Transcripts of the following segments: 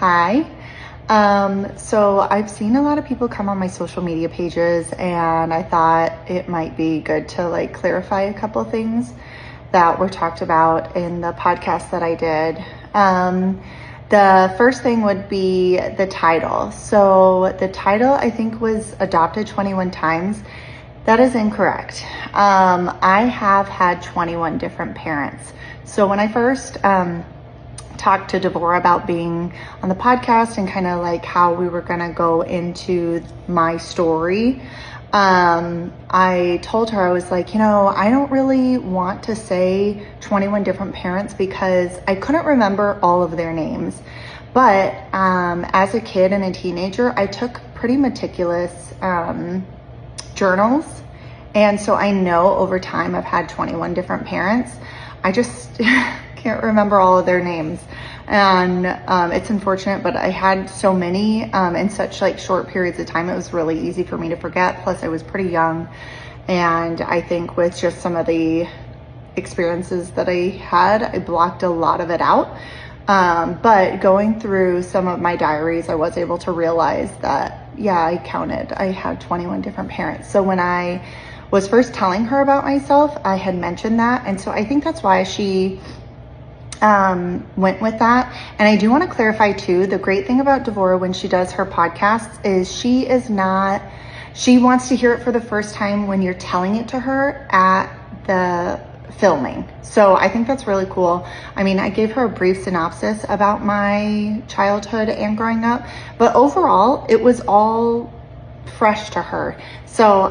Hi. So I've seen a lot of people come on my social media pages, and I thought it might be good to like clarify a couple things that were talked about in the podcast that I did. The first thing would be the title. So the title, I think, was adopted 21 times. That is incorrect. I have had 21 different parents. So when I first talked to Devora about being on the podcast and kind of like how we were gonna go into my story, I told her, I was like, I don't really want to say 21 different parents because I couldn't remember all of their names. But as a kid and a teenager, I took pretty meticulous journals. And so I know over time I've had 21 different parents. I just can't remember all of their names. And it's unfortunate, but I had so many in such like short periods of time. It was really easy for me to forget. Plus I was pretty young. And I think with just some of the experiences that I had, I blocked a lot of it out. But going through some of my diaries, I was able to realize that, yeah, I counted. I had 21 different parents. So when I was first telling her about myself, I had mentioned that. And so I think that's why she went with that. And I do want to clarify too, the great thing about Devora when she does her podcasts is she wants to hear it for the first time when you're telling it to her at the filming. So I think that's really cool. I mean, I gave her a brief synopsis about my childhood and growing up, but overall it was all fresh to her. So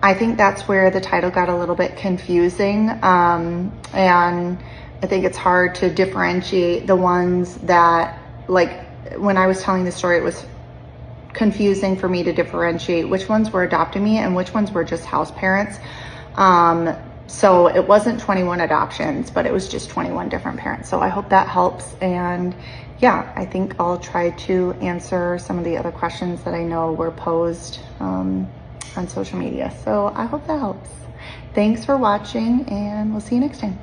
I think that's where the title got a little bit confusing. And I think it's hard to differentiate the ones that, like, when I was telling the story, it was confusing for me to differentiate which ones were adopting me and which ones were just house parents. So it wasn't 21 adoptions, but it was just 21 different parents. So I hope that helps. And yeah, I think I'll try to answer some of the other questions that I know were posed on social media. So I hope that helps. Thanks for watching, and we'll see you next time.